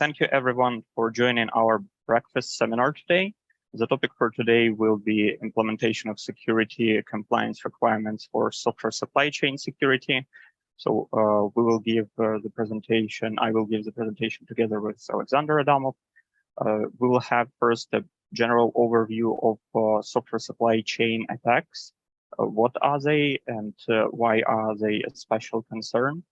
Thank you everyone for joining our breakfast seminar today. The topic for today will be implementation of security compliance requirements for software supply chain security. So we will give the presentation. I will give the presentation together with Alexander Adamov. We will have first a general overview of software supply chain attacks. What are they and why are they a special concern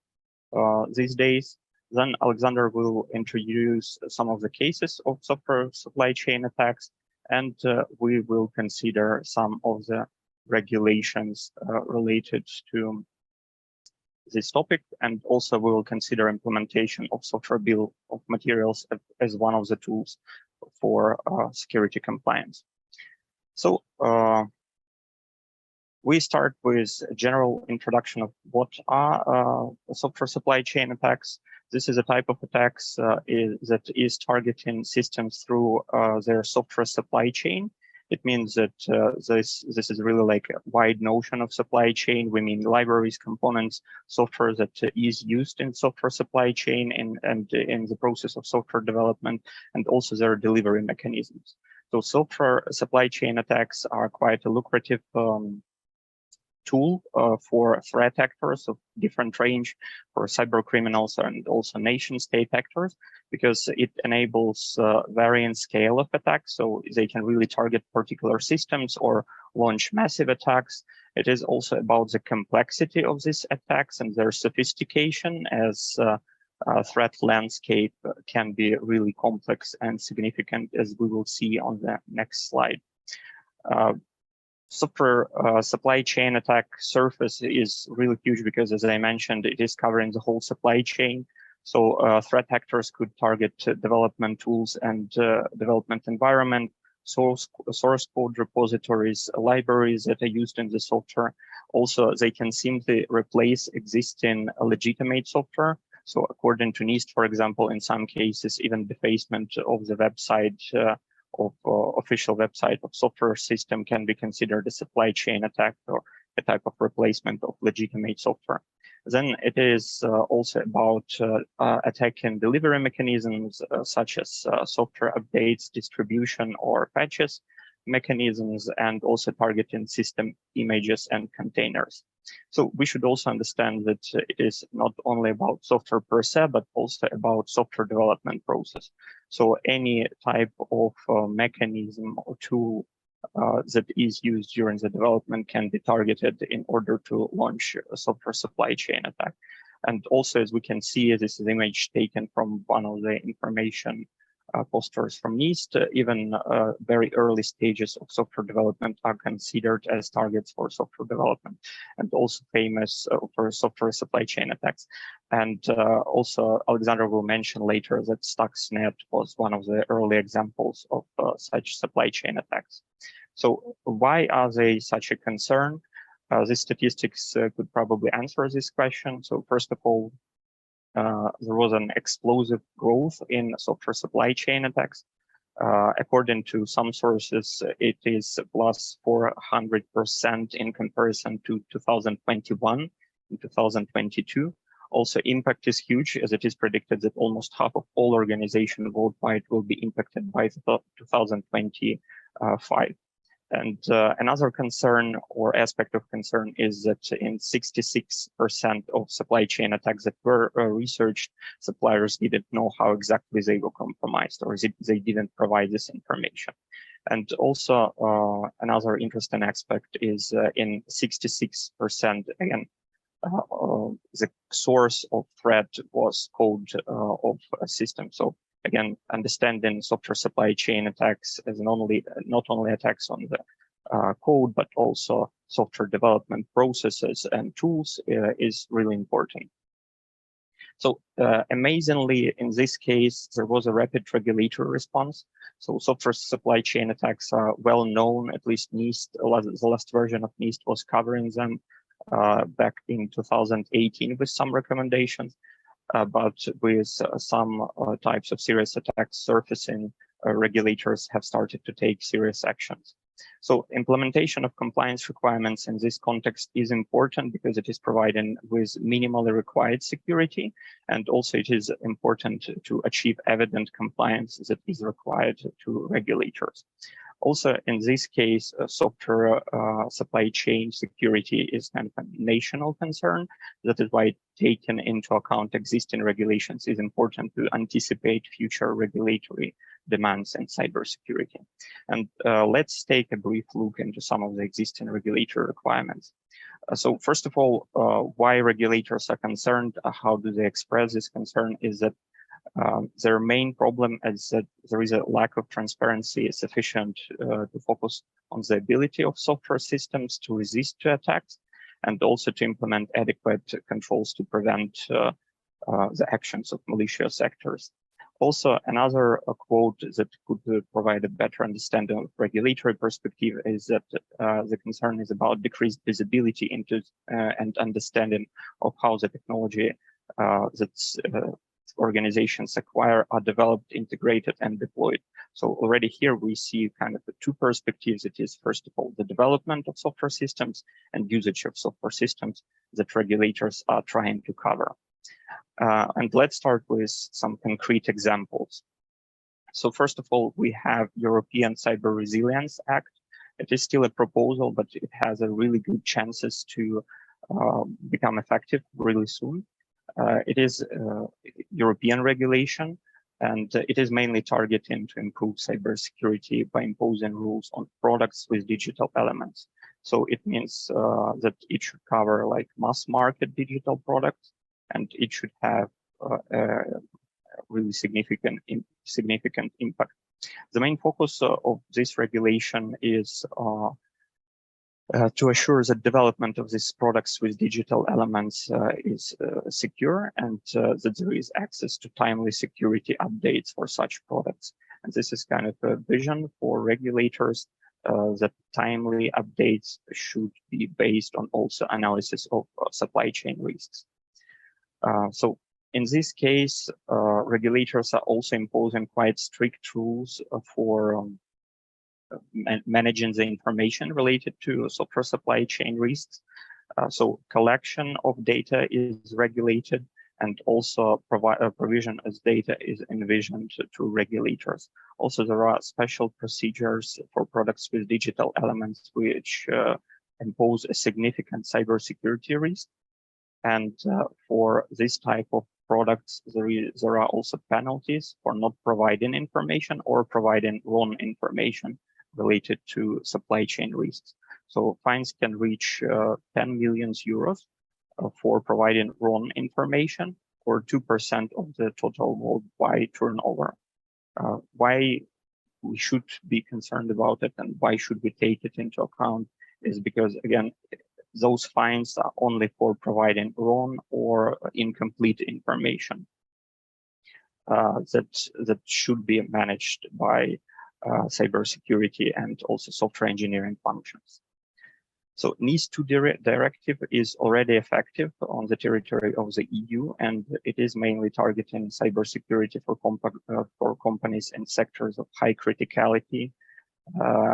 these days? Then Alexander will introduce some of the cases of software supply chain attacks, and we will consider some of the regulations related to this topic, and also we will consider implementation of software bill of materials as one of the tools for security compliance. So we start with a general introduction of what are software supply chain attacks. This is a type of attacks that is targeting systems through their software supply chain. It means that this is really like a wide notion of supply chain. We mean libraries, components, software that is used in software supply chain and in the process of software development, and also their delivery mechanisms. So software supply chain attacks are quite a lucrative tool for threat actors of different range, for cyber criminals and also nation state actors, because it enables varying scale of attacks. So they can really target particular systems or launch massive attacks. It is also about the complexity of these attacks and their sophistication, as threat landscape can be really complex and significant, as we will see on the next slide. Software supply chain attack surface is really huge because, as I mentioned, it is covering the whole supply chain. So threat actors could target development tools and development environment, source code repositories, libraries that are used in the software. Also, they can simply replace existing legitimate software. So according to NIST, for example, in some cases, even defacement of the website of official website of software system can be considered a supply chain attack or a type of replacement of legitimate software. Then it is also about attacking delivery mechanisms such as software updates, distribution or patches mechanisms, and also targeting system images and containers. So we should also understand that it is not only about software per se, but also about software development process. So any type of mechanism or tool that is used during the development can be targeted in order to launch a software supply chain attack. And also, as we can see, this is an image taken from one of the information posters from NIST. Even very early stages of software development are considered as targets for software development, and also famous for software supply chain attacks. And also, Alexander will mention later that Stuxnet was one of the early examples of such supply chain attacks. So why are they such a concern? These statistics could probably answer this question. So first of all, there was an explosive growth in software supply chain attacks. According to some sources, it is plus 400% in comparison to 2021 and 2022. Also, impact is huge, as it is predicted that almost half of all organizations worldwide will be impacted by 2025. And another concern or aspect of concern is that in 66% of supply chain attacks that were researched, suppliers didn't know how exactly they were compromised, or they didn't provide this information. And also another interesting aspect is in 66%, again, the source of threat was code of a system. So again, understanding software supply chain attacks as not only attacks on the code, but also software development processes and tools is really important. So amazingly, in this case, there was a rapid regulatory response. So software supply chain attacks are well known, at least NIST, the last version of NIST was covering them back in 2018 with some recommendations. But with some types of serious attacks surfacing, regulators have started to take serious actions. So implementation of compliance requirements in this context is important because it is providing with minimally required security, and also it is important to achieve evident compliance that is required to regulators. Also, in this case, software supply chain security is kind of a national concern. That is why taking into account existing regulations is important to anticipate future regulatory demands in cybersecurity. And let's take a brief look into some of the existing regulatory requirements. So first of all, why regulators are concerned, how do they express this concern, is that their main problem is that there is a lack of transparency sufficient to focus on the ability of software systems to resist to attacks, and also to implement adequate controls to prevent the actions of malicious actors. Also, another quote that could provide a better understanding of regulatory perspective is that the concern is about decreased visibility into and understanding of how the technology that's organizations acquire are developed, integrated, and deployed. So already here we see kind of the two perspectives. It is, first of all, the development of software systems and usage of software systems that regulators are trying to cover. And let's start with some concrete examples. So first of all, we have European Cyber Resilience Act. It is still a proposal, but it has a really good chances to become effective really soon. It is European regulation, and it is mainly targeting to improve cybersecurity by imposing rules on products with digital elements. So it means that it should cover like mass market digital products, and it should have a really significant impact. The main focus of this regulation is to assure that development of these products with digital elements is secure, and that there is access to timely security updates for such products. And this is kind of a vision for regulators that timely updates should be based on also analysis of supply chain risks. So in this case, regulators are also imposing quite strict rules for managing the information related to software supply chain risks. So collection of data is regulated, and also provision as data is envisioned to regulators. Also, there are special procedures for products with digital elements which impose a significant cybersecurity risk. And for this type of products, there are also penalties for not providing information or providing wrong information related to supply chain risks. So fines can reach 10 million euros for providing wrong information, or 2% of the total worldwide turnover. Why we should be concerned about it and why should we take it into account is because, again, those fines are only for providing wrong or incomplete information that should be managed by cybersecurity and also software engineering functions. So NIS2 directive is already effective on the territory of the EU, and it is mainly targeting cybersecurity for companies in sectors of high criticality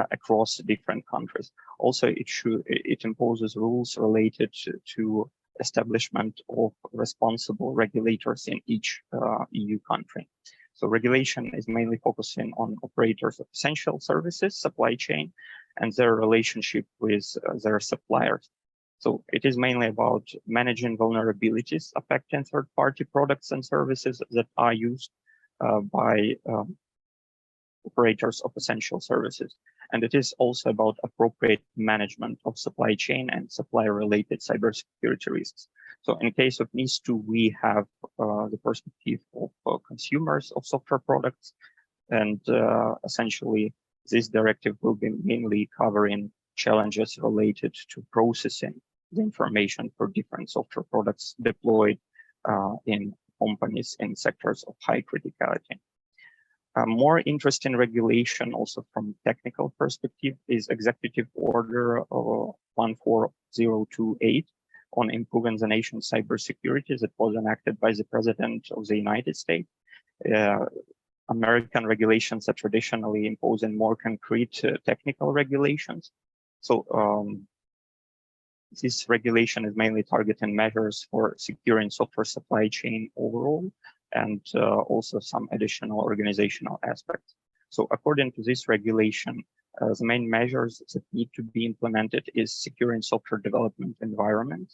across different countries. Also, it imposes rules related to establishment of responsible regulators in each EU country. So regulation is mainly focusing on operators of essential services, supply chain, and their relationship with their suppliers. So it is mainly about managing vulnerabilities affecting third-party products and services that are used by operators of essential services. And it is also about appropriate management of supply chain and supplier-related cybersecurity risks. So in case of NIS2, we have the perspective of consumers of software products, and essentially this directive will be mainly covering challenges related to processing the information for different software products deployed in companies in sectors of high criticality. A more interesting regulation, also from technical perspective, is Executive Order 14028 on improving the nation's cybersecurity that was enacted by the President of the United States. American regulations are traditionally imposing more concrete technical regulations. So this regulation is mainly targeting measures for securing software supply chain overall, and also some additional organizational aspects. So according to this regulation, the main measures that need to be implemented is securing software development environment.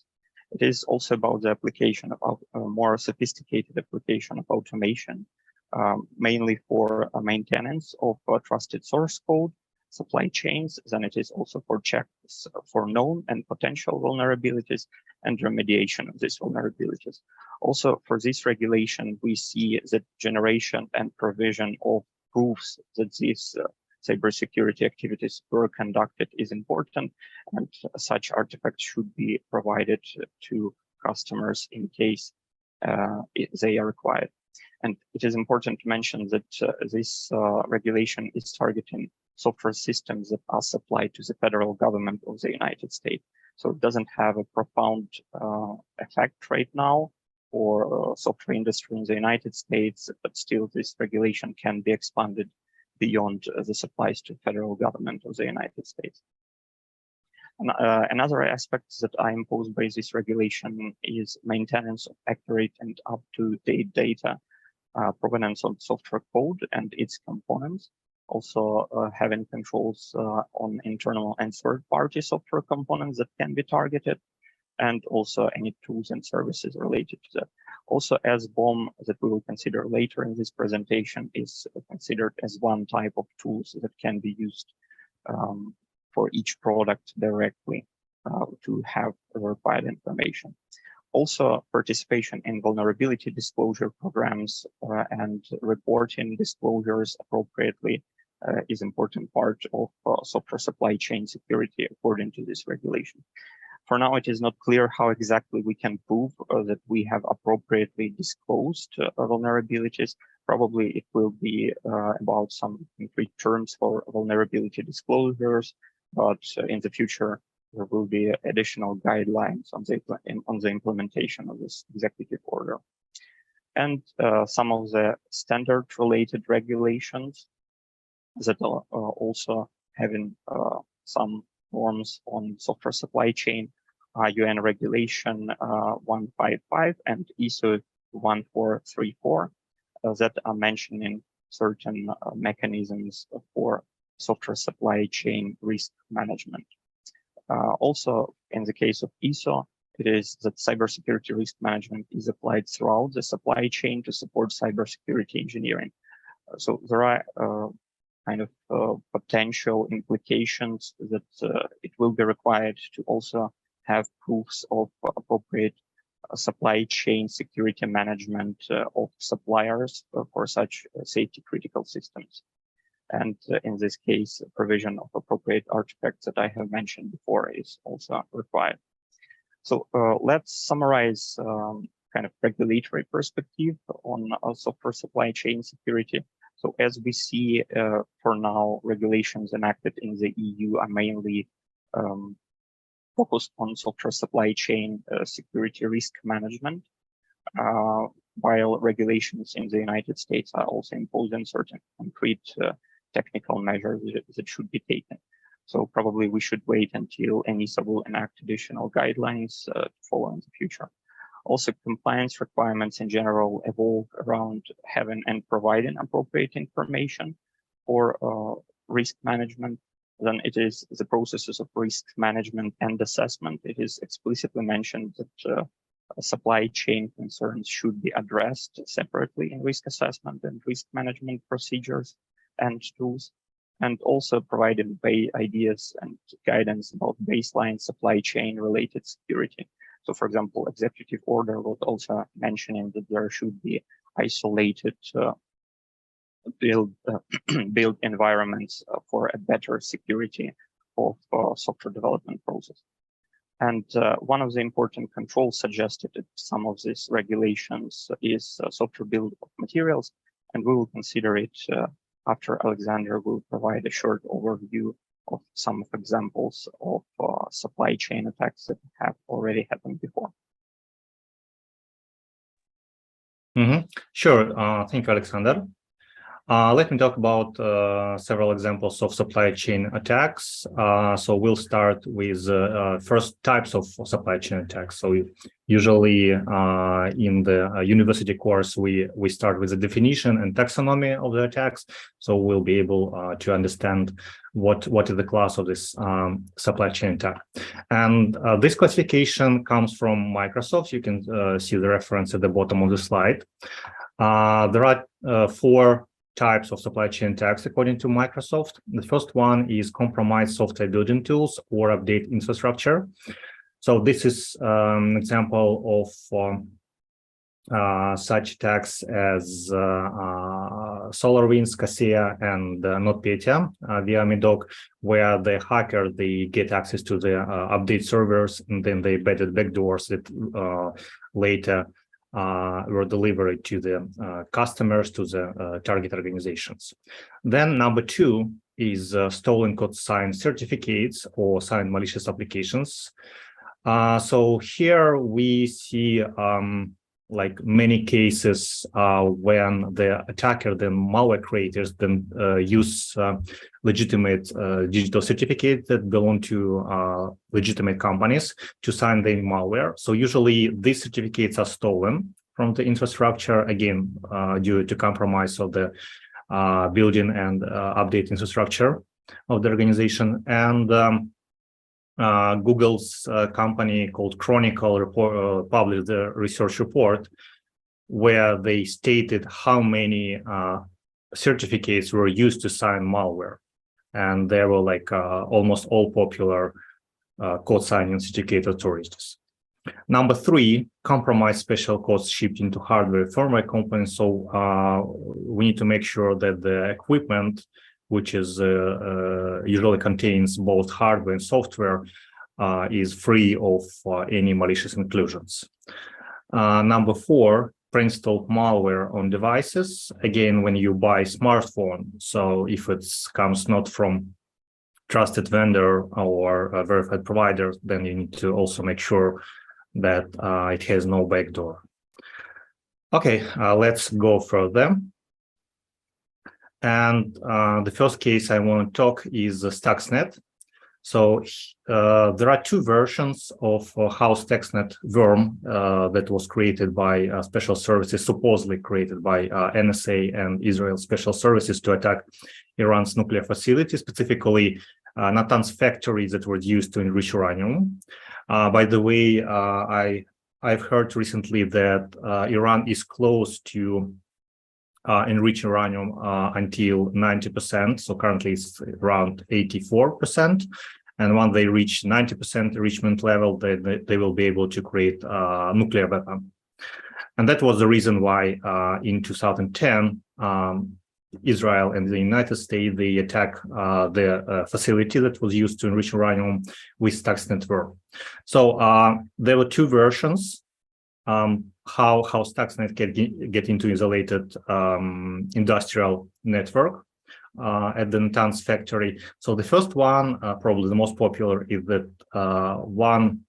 It is also about the application of a more sophisticated application of automation, mainly for maintenance of trusted source code, supply chains. Then it is also for checks for known and potential vulnerabilities and remediation of these vulnerabilities. Also, for this regulation, we see that generation and provision of proofs that these cybersecurity activities were conducted is important, and such artifacts should be provided to customers in case they are required. And it is important to mention that this regulation is targeting software systems that are supplied to the federal government of the United States. So it doesn't have a profound effect right now for software industry in the United States, but still this regulation can be expanded beyond the supplies to federal government of the United States. And, another aspect that are imposed by this regulation is maintenance of accurate and up-to-date data, provenance of software code and its components, also having controls on internal and third-party software components that can be targeted, and also any tools and services related to that. Also, SBOM, that we will consider later in this presentation, is considered as one type of tools that can be used for each product directly to have verified information. Also, participation in vulnerability disclosure programs and reporting disclosures appropriately is important part of software supply chain security according to this regulation. For now, it is not clear how exactly we can prove that we have appropriately disclosed vulnerabilities. Probably it will be about some concrete terms for vulnerability disclosures, but in the future, there will be additional guidelines on the implementation of this executive order. And some of the standard-related regulations that are also having some norms on software supply chain, UN Regulation 155 and ISO 1434 that are mentioning certain mechanisms for software supply chain risk management. Also, in the case of ISO, it is that cybersecurity risk management is applied throughout the supply chain to support cybersecurity engineering. So there are kind of potential implications that it will be required to also have proofs of appropriate supply chain security management of suppliers for such safety critical systems. And in this case, provision of appropriate artifacts that I have mentioned before is also required. So let's summarize kind of regulatory perspective on software supply chain security. So as we see for now, regulations enacted in the EU are mainly focused on software supply chain security risk management, while regulations in the United States are also imposing certain concrete technical measures that should be taken. So probably we should wait until ENISA will enact additional guidelines to follow in the future. Also, compliance requirements in general evolve around having and providing appropriate information for risk management. Then it is the processes of risk management and assessment. It is explicitly mentioned that supply chain concerns should be addressed separately in risk assessment and risk management procedures and tools, and also provided ideas and guidance about baseline supply chain related security. So, for example, executive order was also mentioning that there should be isolated build environments for a better security of software development process. And one of the important controls suggested in some of these regulations is software build of materials, and we will consider it after Alexander will provide a short overview of some examples of supply chain attacks that have already happened before. Sure. Thank you, Alexander. Let me talk about several examples of supply chain attacks. So we'll start with first types of supply chain attacks. So usually in the university course, we start with the definition and taxonomy of the attacks. So we'll be able to understand what is the class of this supply chain attack. And this classification comes from Microsoft. You can see the reference at the bottom of the slide. There are four types of supply chain attacks according to Microsoft. The first one is compromised software building tools or update infrastructure. So this is an example of such attacks as SolarWinds, Kaseya, and NotPetya via Medoc, where the hacker, they get access to the update servers, and then they embedded backdoors that later were delivered to the customers, to the target organizations. Then number two is stolen code signed certificates or signed malicious applications. So here we see like many cases when the attacker, the malware creators, then use legitimate digital certificates that belong to legitimate companies to sign the malware. So usually these certificates are stolen from the infrastructure, again, due to compromise of the building and update infrastructure of the organization. And Google's company called Chronicle published the research report where they stated how many certificates were used to sign malware. And there were like almost all popular code signing certificate authorities. Number three, compromised special codes shipped into hardware firmware components. So we need to make sure that the equipment, which is usually contains both hardware and software, is free of any malicious inclusions. Number four, pre-installed malware on devices. Again, when you buy a smartphone, so if it comes not from trusted vendor or a verified provider, then you need to also make sure that it has no backdoor. Okay, let's go further. And the first case I want to talk is Stuxnet. So there are two versions of how Stuxnet worm that was created by special services, supposedly created by NSA and Israel special services to attack Iran's nuclear facility, specifically Natanz factories that were used to enrich uranium. By the way, I've heard recently that Iran is close to enrich uranium until 90%. So currently it's around 84%. And when they reach 90% enrichment level, they will be able to create a nuclear weapon. And that was the reason why in 2010, Israel and the United States, they attacked the facility that was used to enrich uranium with Stuxnet worm. So there were two versions. How Stuxnet can get into isolated industrial network at the Natanz factory. So the first one, probably the most popular, is that one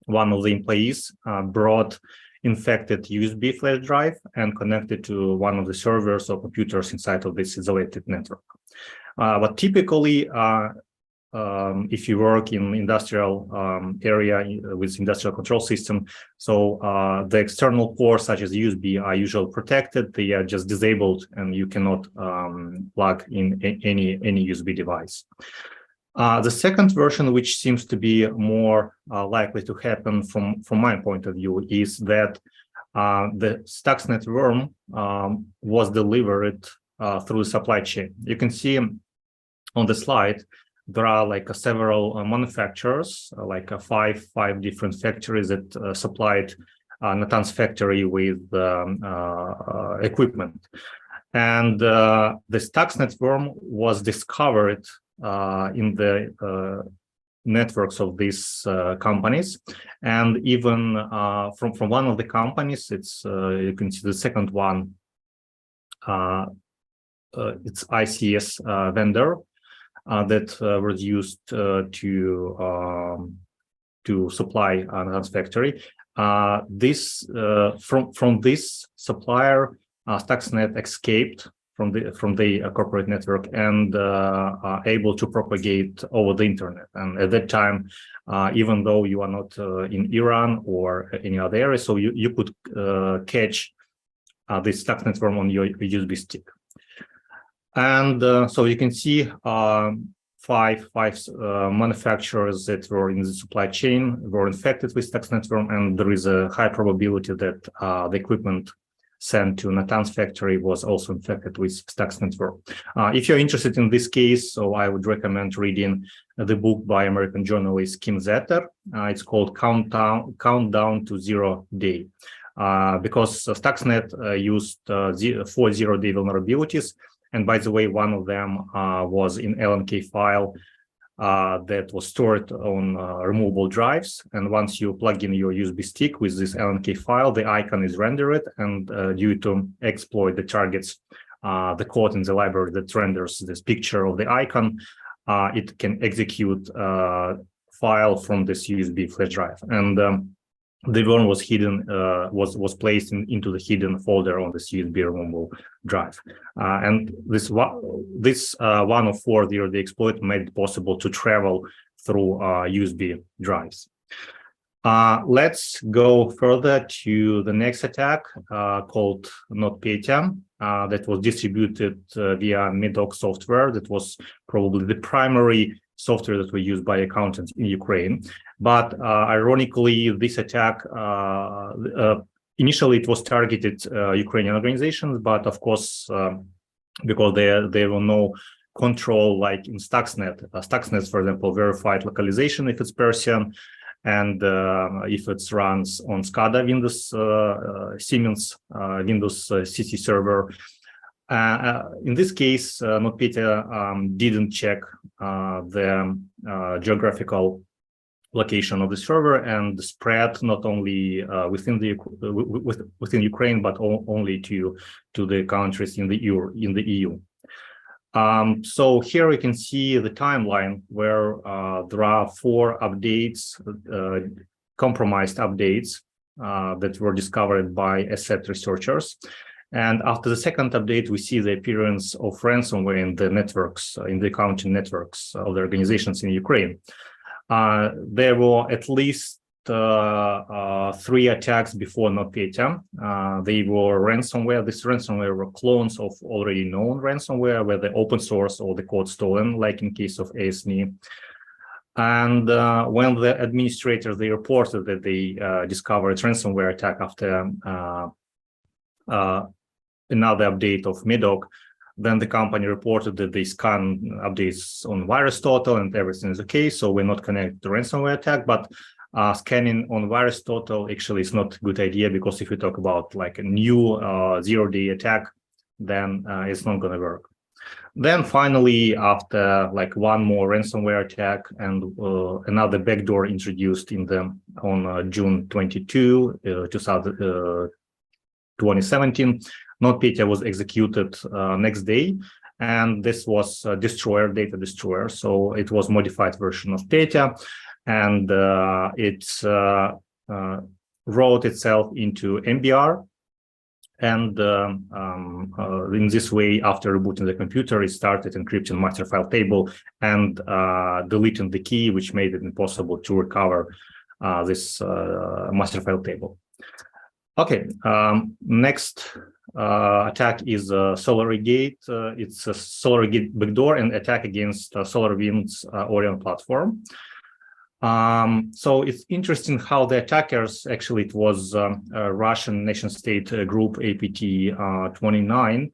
of the employees brought infected USB flash drive and connected to one of the servers or computers inside of this isolated network. But typically, if you work in industrial area with industrial control system, so the external ports such as USB are usually protected. They are just disabled, and you cannot plug in any USB device. The second version, which seems to be more likely to happen from my point of view, is that the Stuxnet worm was delivered through supply chain. You can see on the slide there are like several manufacturers, like five different factories that supplied Natanz factory with equipment. And the Stuxnet worm was discovered in the networks of these companies, and even from one of the companies, it's you can see the second one, it's ICS vendor that was used to supply Natanz factory. From this supplier, Stuxnet escaped from the corporate network and are able to propagate over the internet. And at that time, even though you are not in Iran or any other area, so you could catch this Stuxnet worm on your USB stick. And so you can see five manufacturers that were in the supply chain were infected with Stuxnet worm, and there is a high probability that the equipment sent to Natanz factory was also infected with Stuxnet worm. If you're interested in this case, so I would recommend reading the book by American journalist Kim Zetter. It's called Countdown to Zero Day, because Stuxnet used 4 zero-day vulnerabilities. And by the way, one of them was in LNK file that was stored on removable drives. And once you plug in your USB stick with this LNK file, the icon is rendered, and due to exploit the targets, the code in the library that renders this picture of the icon, it can execute file from this USB flash drive. And the worm was hidden, was placed into the hidden folder on this USB removable drive. And this one of 4 zero-day exploit made it possible to travel through USB drives. Let's go further to the next attack called NotPetya that was distributed via Medoc software. That was probably the primary software that was used by accountants in Ukraine. But ironically, this attack, initially it was targeted Ukrainian organizations, but of course, because there were no control like in Stuxnet. Stuxnet, for example, verified localization if it's Persian, and if it runs on SCADA Windows, Siemens Windows CC server. In this case, NotPetya didn't check the geographical location of the server and spread not only within Ukraine, but only to the countries in the EU. So here we can see the timeline where there are 4 updates, compromised updates that were discovered by asset researchers. And after the second update, we see the appearance of ransomware in the networks, in the accounting networks of the organizations in Ukraine. There were at least 3 attacks before NotPetya. They were ransomware. This ransomware were clones of already known ransomware, whether open source or the code stolen, like in case of ASNI. And when the administrators, they reported that they discovered ransomware attack after another update of Medoc, then the company reported that they scan updates on VirusTotal and everything is okay, so we're not connected to ransomware attack. But scanning on VirusTotal actually is not a good idea, because if you talk about like a new zero-day attack, then it's not going to work. Then finally, after like one more ransomware attack and another backdoor introduced on June 22, 2017, NotPetya was executed next day, and this was a destroyer, data destroyer. So it was modified version of Petya, and it wrote itself into MBR. And in this way, after rebooting the computer, it started encrypting master file table and deleting the key, which made it impossible to recover this master file table. Okay, next attack is SolarGate. It's a SolarGate backdoor and attack against SolarWinds Orion platform. So it's interesting how the attackers, actually it was a Russian nation-state group APT-29,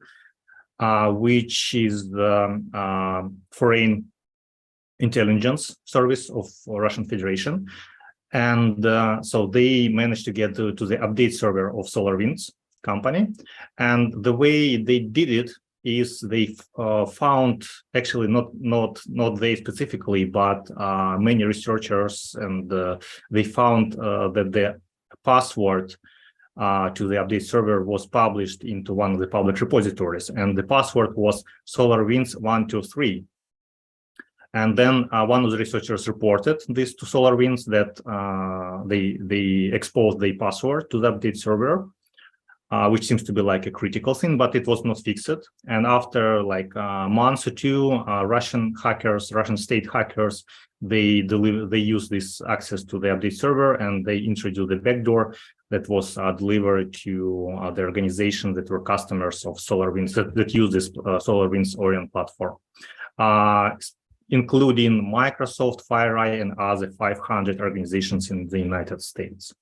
which is the foreign intelligence service of Russian Federation. And so they managed to get to the update server of SolarWinds company. And the way they did it is they found, actually not they specifically, but many researchers, and they found that the password to the update server was published into one of the public repositories, and the password was SolarWinds123. And then one of the researchers reported this to SolarWinds, that they exposed the password to the update server. which seems to be like a critical thing, but it was not fixed. And after like a month or two, Russian state hackers, they use this access to the update server, and they introduced a backdoor that was delivered to the organizations that were customers of SolarWinds that use this SolarWinds Orient platform, including Microsoft, FireEye, and other 500 organizations in the United States.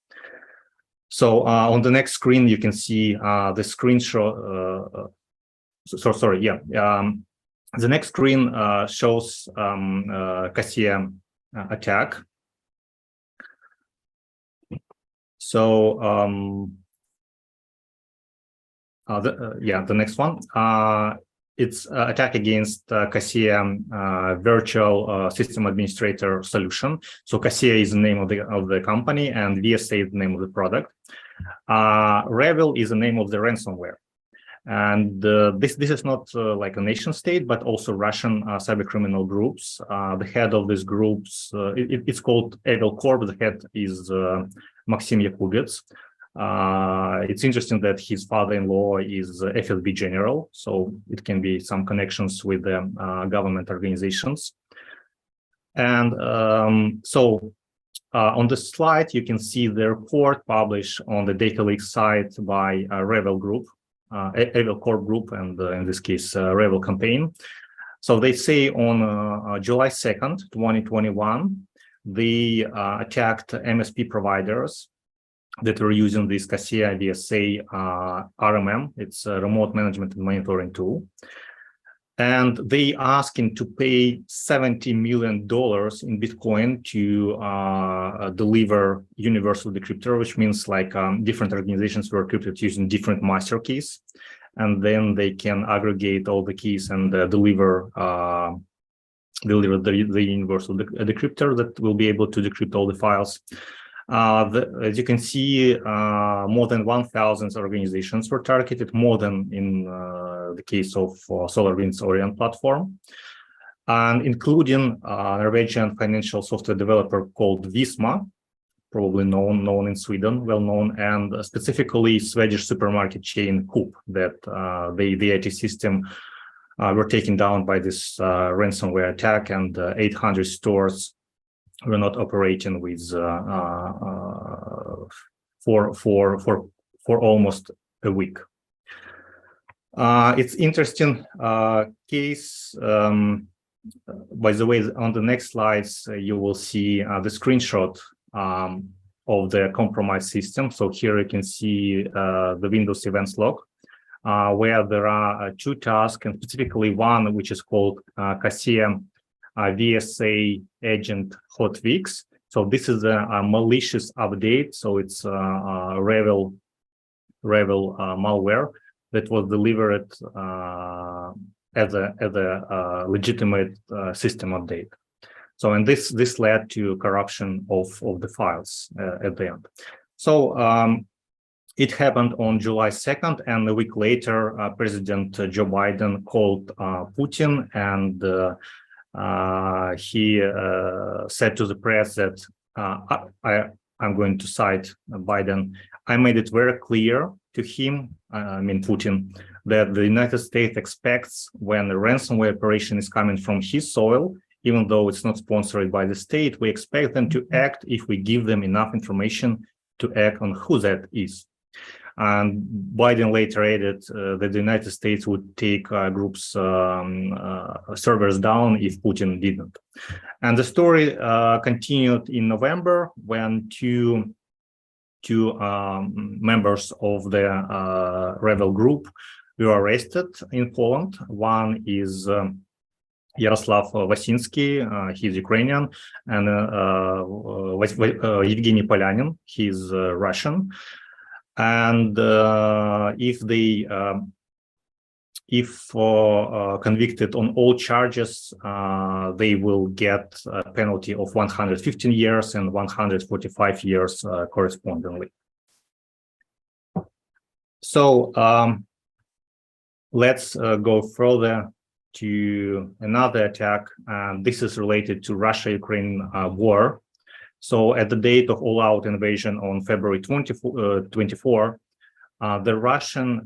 So on the next screen, you can see the screenshot. The next screen shows Kaseya attack. So the next one. It's attack against Kaseya virtual system administrator solution. So Kaseya is the name of the company, and VSA is the name of the product. REvil is the name of the ransomware. And this is not like a nation state, but also Russian cybercriminal groups. The head of these groups, it's called REvil Corp. The head is Maxim Yakubets. It's interesting that his father-in-law is FSB general, so it can be some connections with the government organizations. And on the slide, you can see the report published on the Data Leak site by REvil Group, REvil Corp Group, and in this case, REvil campaign. So they say on July 2nd, 2021, they attacked MSP providers that were using this Kaseya VSA RMM. It's a remote management and monitoring tool. And they asking to pay $70 million in Bitcoin to deliver universal decryptor, which means like different organizations were encrypted using different master keys. And then they can aggregate all the keys and deliver the universal decryptor that will be able to decrypt all the files. As you can see, more than 1,000 organizations were targeted, more than in the case of SolarWinds Orient platform, and including Norwegian financial software developer called Visma, probably known in Sweden, well known, and specifically Swedish supermarket chain Coop, that the IT system were taken down by this ransomware attack, and 800 stores were not operating with for almost a week. It's interesting case. By the way, on the next slides, you will see the screenshot of the compromised system. So here you can see the Windows events log, where there are two tasks, and specifically one which is called Kaseya VSA agent hotfix. So this is a malicious update. So it's REvil malware that was delivered as a legitimate system update. So, and this led to corruption of the files at the end. So it happened on July 2nd, and a week later, President Joe Biden called Putin, and he said to the press that I'm going to cite Biden. I made it very clear to him, I mean Putin, that the United States expects when a ransomware operation is coming from his soil, even though it's not sponsored by the state, we expect them to act if we give them enough information to act on who that is. And Biden later added that the United States would take groups' servers down if Putin didn't. And the story continued in November when two members of the REvil group were arrested in Poland. One is Yaroslav Vasinsky, he's Ukrainian, and Evgeny Polyanin, he's Russian. And if convicted on all charges, they will get a penalty of 115 years and 145 years correspondingly. So let's go further to another attack, and this is related to Russia-Ukraine war. So at the date of all-out invasion on February 24, The Russian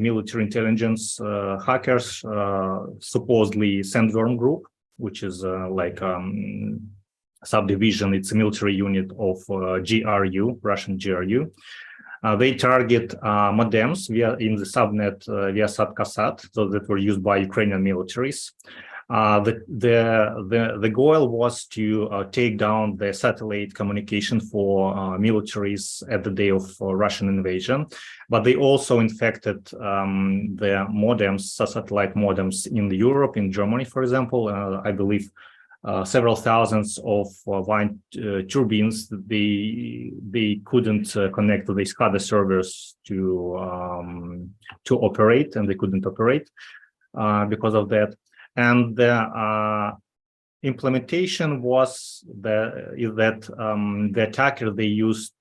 military intelligence hackers supposedly SandWorm Group, which is like subdivision, it's a military unit of GRU, Russian GRU. They target modems in the subnet via Subcasat, so that were used by Ukrainian militaries. The goal was to take down the satellite communication for militaries at the day of Russian invasion, but they also infected the modems, satellite modems in Europe, in Germany, for example. I believe several thousands of wind turbines, they couldn't connect to the SCADA servers to operate, and they couldn't operate because of that. And the implementation was that the attacker, they used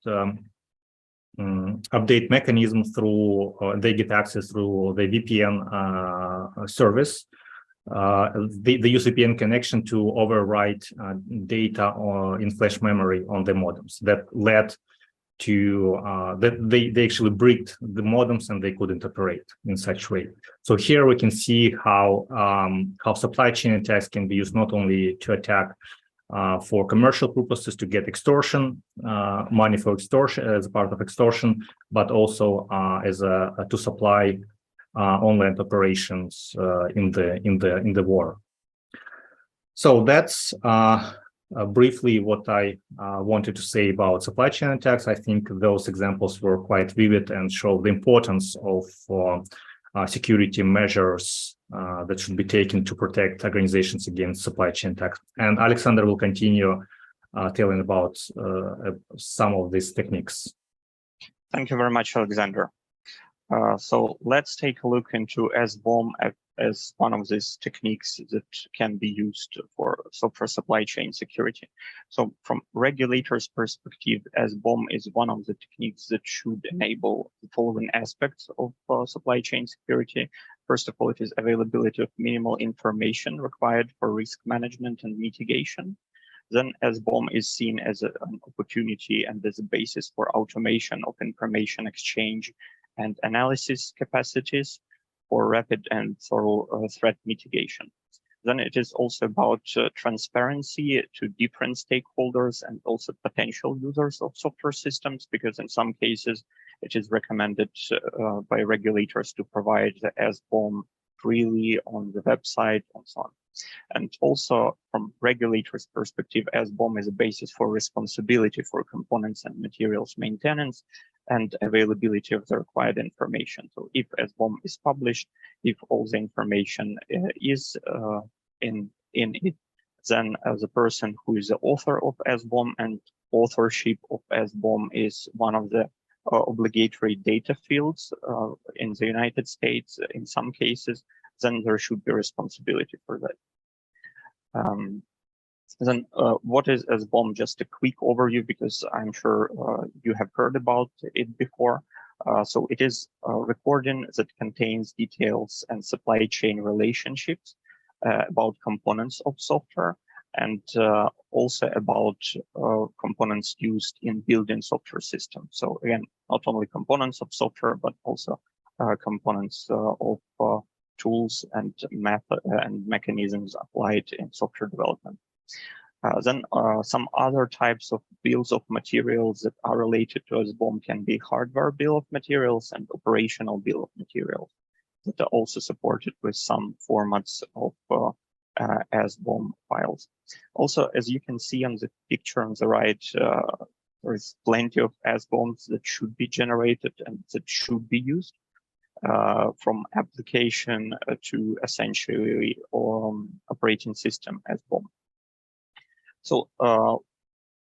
update mechanism through they get access through the VPN service. They use VPN connection to overwrite data in flash memory on the modems. That led to that they actually bricked the modems and they couldn't operate in such way. So here we can see how supply chain attacks can be used not only to attack for commercial purposes, to get extortion, money for extortion as part of extortion, but also as to supply online operations in the war. So that's briefly what I wanted to say about supply chain attacks. I think those examples were quite vivid and show the importance of security measures that should be taken to protect organizations against supply chain attacks. And Alexander will continue telling about some of these techniques. Thank you very much, Alexander. So let's take a look into SBOM as one of these techniques that can be used for software supply chain security. So from regulators' perspective, SBOM is one of the techniques that should enable the following aspects of supply chain security. First of all, it is availability of minimal information required for risk management and mitigation. Then SBOM is seen as an opportunity and as a basis for automation of information exchange and analysis capacities for rapid and thorough threat mitigation. Then it is also about transparency to different stakeholders and also potential users of software systems, because in some cases it is recommended by regulators to provide the SBOM freely on the website and so on. And also from regulators' perspective, SBOM is a basis for responsibility for components and materials maintenance and availability of the required information. So if SBOM is published, if all the information is in it, then the person who is the author of SBOM, and authorship of SBOM is one of the obligatory data fields in the United States in some cases, then there should be responsibility for that. Then what is SBOM? Just a quick overview, because I'm sure you have heard about it before. So it is a recording that contains details and supply chain relationships about components of software, and also about components used in building software systems. So again, not only components of software, but also components of tools and method and mechanisms applied in software development. Then some other types of bills of materials that are related to SBOM can be hardware bill of materials and operational bill of materials that are also supported with some formats of SBOM files. Also, as you can see on the picture on the right, there is plenty of SBOMs that should be generated and that should be used. From application to essentially operating system SBOM. So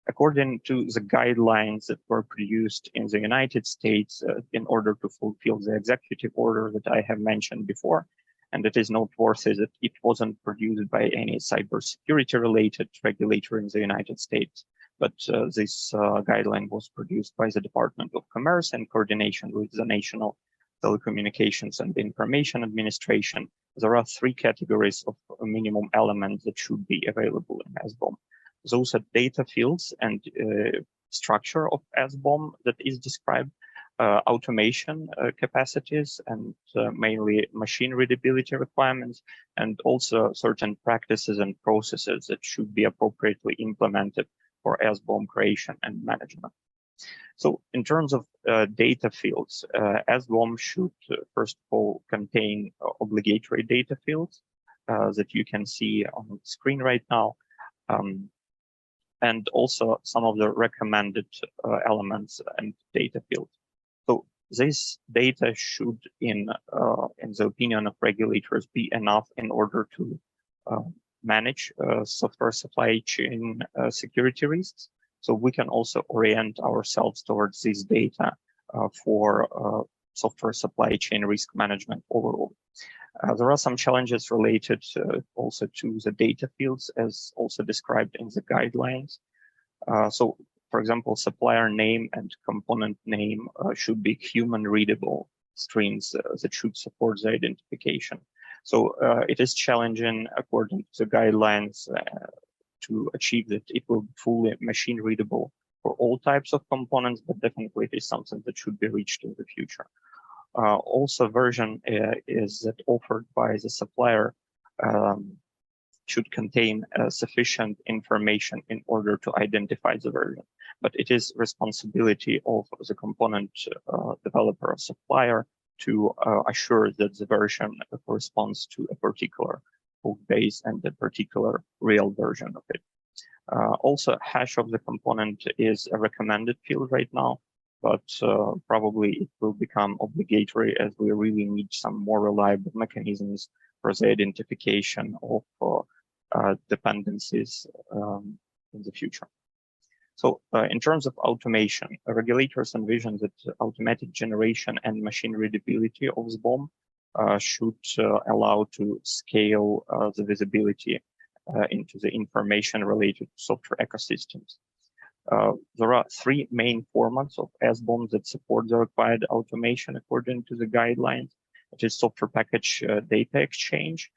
according to the guidelines that were produced in the United States in order to fulfill the executive order that I have mentioned before, and it is noteworthy that it wasn't produced by any cybersecurity related regulator in the United States, but this guideline was produced by the Department of Commerce in coordination with the National Telecommunications and Information Administration. There are three categories of minimum elements that should be available in SBOM. Those are data fields and structure of SBOM that is described. automation capacities and mainly machine readability requirements, and also certain practices and processes that should be appropriately implemented for SBOM creation and management. So in terms of data fields, SBOM should first of all contain obligatory data fields that you can see on the screen right now, and also some of the recommended elements and data fields. So this data should, in the opinion of regulators, be enough in order to manage software supply chain security risks. So we can also orient ourselves towards this data for software supply chain risk management overall. There are some challenges related also to the data fields, as also described in the guidelines. So, for example, supplier name and component name should be human readable strings that should support the identification. So it is challenging, according to the guidelines, to achieve that it will be fully machine readable for all types of components, but definitely it is something that should be reached in the future. Also, version is that offered by the supplier should contain sufficient information in order to identify the version. But it is responsibility of the component developer or supplier to assure that the version corresponds to a particular code base and a particular real version of it. Also, hash of the component is a recommended field right now, but probably it will become obligatory as we really need some more reliable mechanisms for the identification of dependencies in the future. So in terms of automation, regulators envision that automatic generation and machine readability of SBOM should allow to scale the visibility into the information related to software ecosystems. There are three main formats of SBOM that support the required automation according to the guidelines. It is software package data exchange,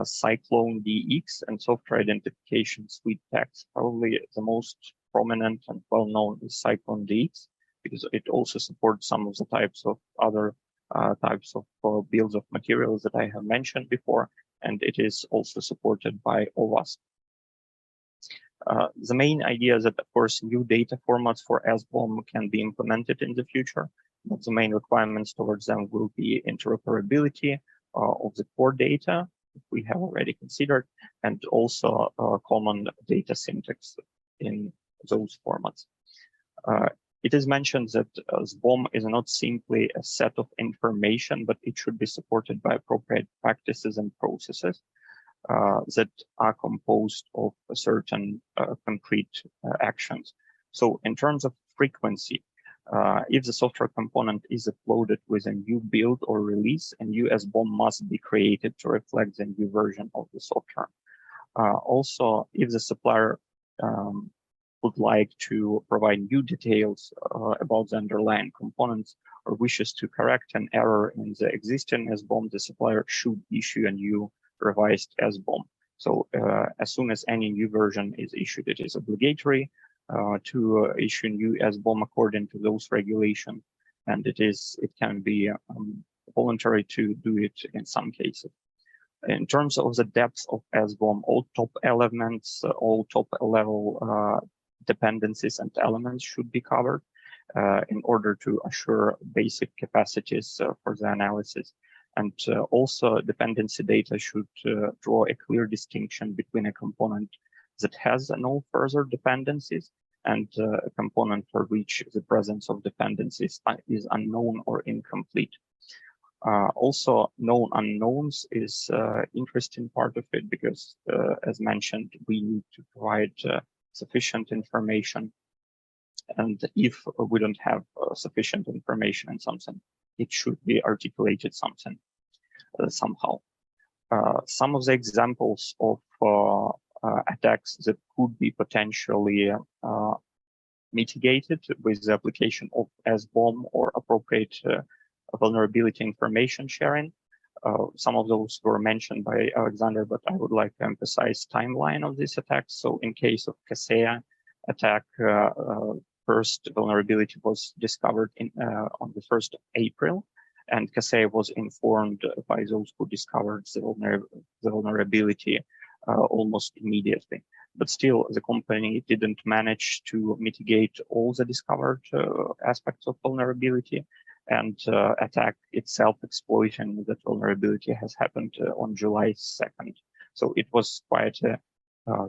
Cyclone DX, and software identification suite tags. Probably the most prominent and well-known is Cyclone DX, because it also supports some of the types of other types of bills of materials that I have mentioned before, and it is also supported by OWASP. The main idea is that, of course, new data formats for SBOM can be implemented in the future, but the main requirements towards them will be interoperability of the core data we have already considered, and also common data syntax in those formats. It is mentioned that SBOM is not simply a set of information, but it should be supported by appropriate practices and processes that are composed of certain concrete actions. So in terms of frequency, if the software component is uploaded with a new build or release, a new SBOM must be created to reflect the new version of the software. Also, if the supplier would like to provide new details about the underlying components or wishes to correct an error in the existing SBOM, the supplier should issue a new revised SBOM. So as soon as any new version is issued, it is obligatory to issue new SBOM according to those regulations, and it can be voluntary to do it in some cases. In terms of the depth of SBOM, all top elements, all top level dependencies and elements should be covered in order to assure basic capacities for the analysis. And also dependency data should draw a clear distinction between a component that has no further dependencies and a component for which the presence of dependencies is unknown or incomplete. Also, known unknowns is interesting part of it because, as mentioned, we need to provide sufficient information. And if we don't have sufficient information in something, it should be articulated somehow. Some of the examples of attacks that could be potentially mitigated with the application of SBOM or appropriate vulnerability information sharing. Some of those were mentioned by Alexander, but I would like to emphasize timeline of these attacks. So in case of Kaseya attack, first vulnerability was discovered on the 1st of April, and Kaseya was informed by those who discovered the vulnerability almost immediately. But still, the company didn't manage to mitigate all the discovered aspects of vulnerability, and attack itself exploiting that vulnerability has happened on July 2nd. So it was quite a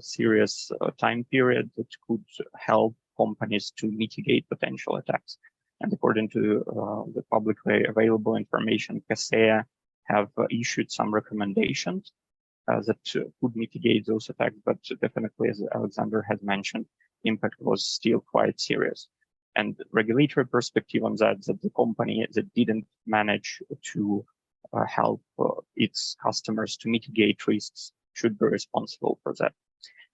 serious time period that could help companies to mitigate potential attacks. And according to the publicly available information, Kaseya have issued some recommendations that could mitigate those attacks, but definitely, as Alexander has mentioned, impact was still quite serious. And regulatory perspective on that the company that didn't manage to help its customers to mitigate risks should be responsible for that.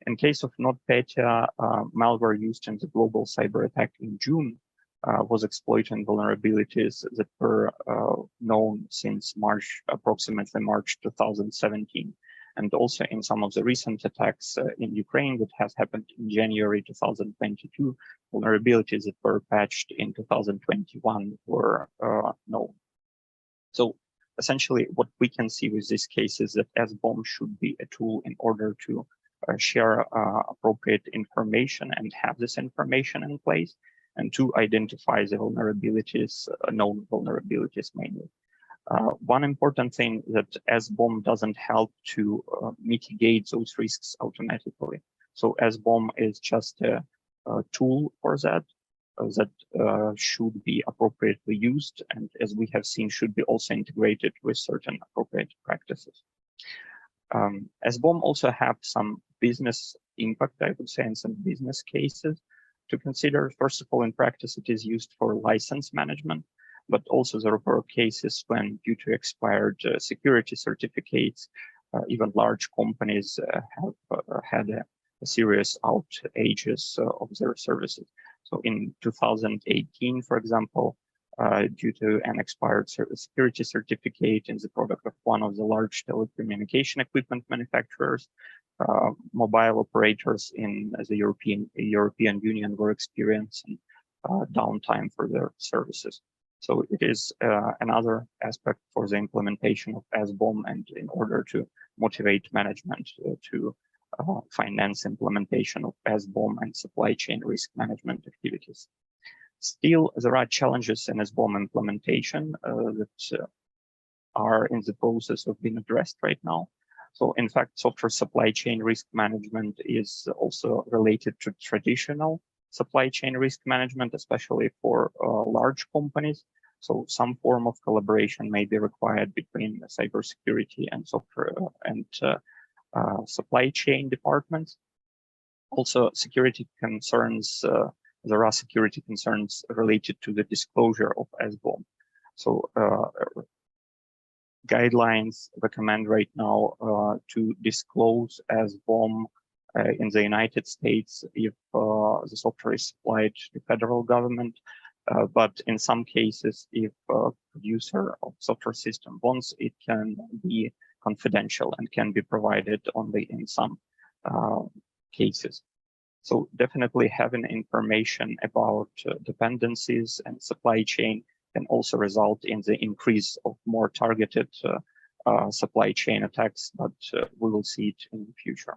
In case of NotPetya, malware used in the global cyber attack in June was exploiting vulnerabilities that were known since approximately March 2017. And also in some of the recent attacks in Ukraine that has happened in January 2022, vulnerabilities that were patched in 2021 were known. So essentially, what we can see with this case is that SBOM should be a tool in order to share appropriate information and have this information in place, and to identify the vulnerabilities, known vulnerabilities mainly. One important thing that SBOM doesn't help to mitigate those risks automatically. So SBOM is just a tool for that should be appropriately used, and as we have seen, should be also integrated with certain appropriate practices. SBOM also have some business impact, I would say, and some business cases to consider. First of all, in practice, it is used for license management, but also there were cases when, due to expired security certificates, even large companies have had a serious outages of their services. So in 2018, for example, due to an expired security certificate in the product of one of the large telecommunication equipment manufacturers, mobile operators in the European Union were experiencing downtime for their services. So it is another aspect for the implementation of SBOM, and in order to motivate management to finance implementation of SBOM and supply chain risk management activities. Still, there are challenges in SBOM implementation that are in the process of being addressed right now. So in fact, software supply chain risk management is also related to traditional supply chain risk management, especially for large companies. So some form of collaboration may be required between cybersecurity and software and supply chain departments. Also, security concerns, there are security concerns related to the disclosure of SBOM. So guidelines recommend right now to disclose SBOM in the United States if the software is supplied to federal government. But in some cases, if a producer of software system wants, it can be confidential and can be provided only in some cases. So definitely having information about dependencies and supply chain can also result in the increase of more targeted supply chain attacks, but we will see it in the future.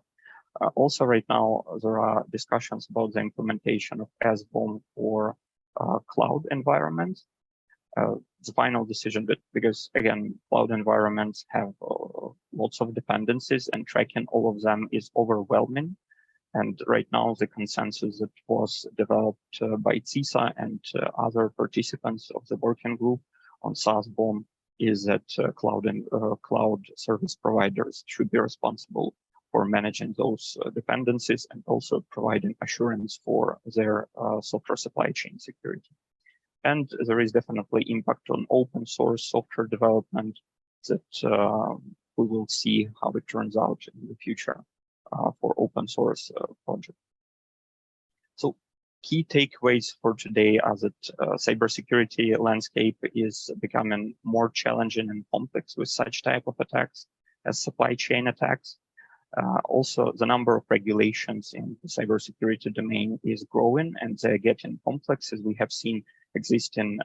Also, right now, there are discussions about the implementation of SBOM for cloud environments. The final decision, because again, cloud environments have lots of dependencies, and tracking all of them is overwhelming. And right now, the consensus that was developed by CISA and other participants of the working group on SASBOM is that cloud service providers should be responsible for managing those dependencies and also providing assurance for their software supply chain security. And there is definitely impact on open source software development that we will see how it turns out in the future for open source project. So key takeaways for today are that cybersecurity landscape is becoming more challenging and complex with such type of attacks as supply chain attacks. Also, the number of regulations in the cybersecurity domain is growing, and they're getting complex, as we have seen existing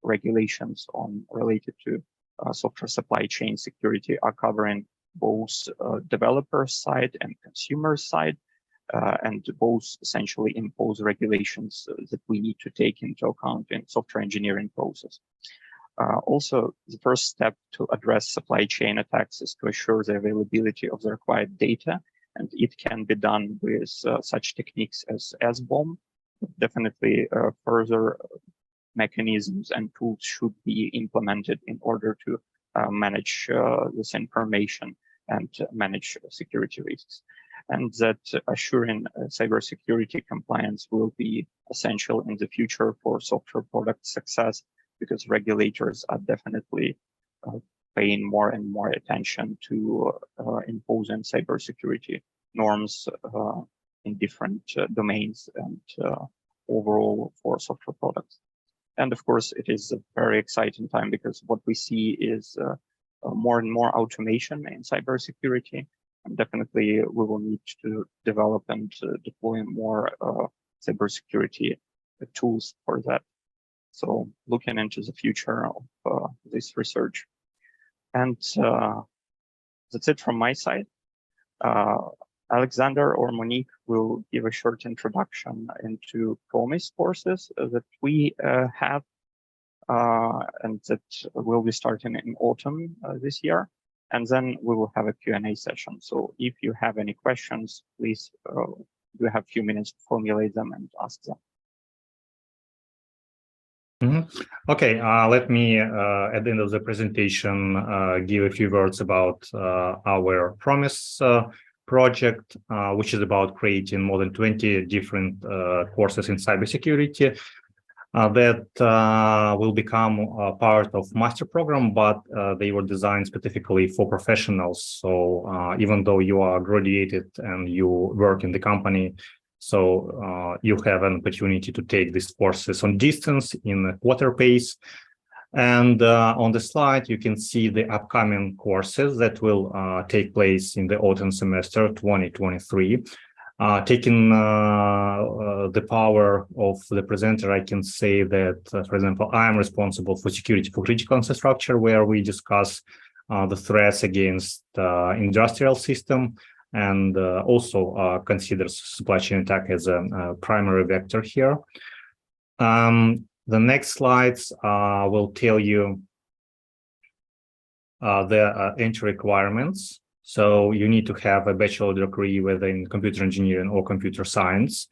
regulations related to software supply chain security are covering both developer side and consumer side, and both essentially impose regulations that we need to take into account in software engineering process. Also, the first step to address supply chain attacks is to assure the availability of the required data, and it can be done with such techniques as SBOM. Definitely further mechanisms and tools should be implemented in order to manage this information and manage security risks. And that assuring cybersecurity compliance will be essential in the future for software product success, because regulators are definitely paying more and more attention to imposing cybersecurity norms in different domains and overall for software products. And of course, it is a very exciting time because what we see is more and more automation in cybersecurity. And definitely we will need to develop and deploy more cybersecurity tools for that. So looking into the future of this research. And that's it from my side. Alexander or Monique will give a short introduction into PROMIS courses that we have and that will be starting in autumn this year. And then we will have a Q&A session. So if you have any questions, please you have a few minutes to formulate them and ask them. Okay, let me, at the end of the presentation, give a few words about our PROMIS project, which is about creating more than 20 different courses in cybersecurity that will become part of master program, but they were designed specifically for professionals. So even though you are graduated and you work in the company, so you have an opportunity to take these courses on distance in a quarter pace. And on the slide, you can see the upcoming courses that will take place in the autumn semester 2023. Taking the power of the presenter, I can say that, for example, I am responsible for security for critical infrastructure, where we discuss the threats against industrial system, and also considers supply chain attack as a primary vector here. The next slides will tell you the entry requirements. So you need to have a bachelor degree whether in computer engineering or computer science,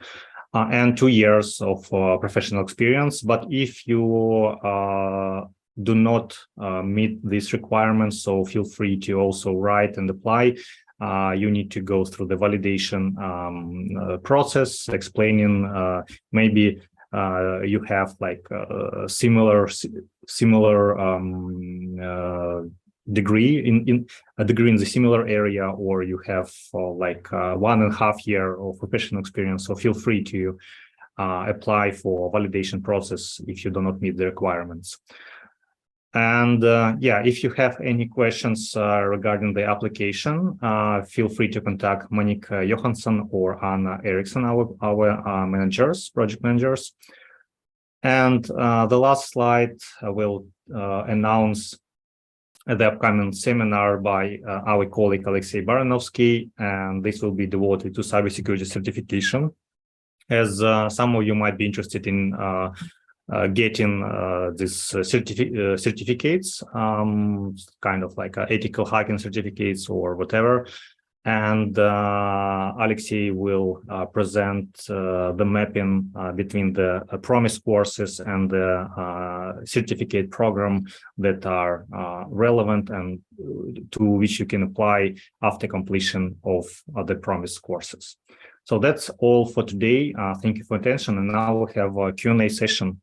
and 2 years of professional experience. But if you do not meet these requirements, so feel free to also write and apply. You need to go through the validation process, explaining maybe you have like a similar degree in the similar area, or you have like 1.5 years of professional experience. So feel free to apply for validation process if you do not meet the requirements. And yeah, if you have any questions regarding the application, feel free to contact Monique Johansson or Anna Eriksson, our managers, project managers. And the last slide will announce the upcoming seminar by our colleague Alexey Baranovsky, and this will be devoted to cybersecurity certification. As some of you might be interested in getting these certificates, kind of like ethical hacking certificates or whatever. And Alexey will present the mapping between the PROMIS courses and the certificate program that are relevant and to which you can apply after completion of the PROMIS courses. So that's all for today. Thank you for attention. And now we'll have a Q&A session.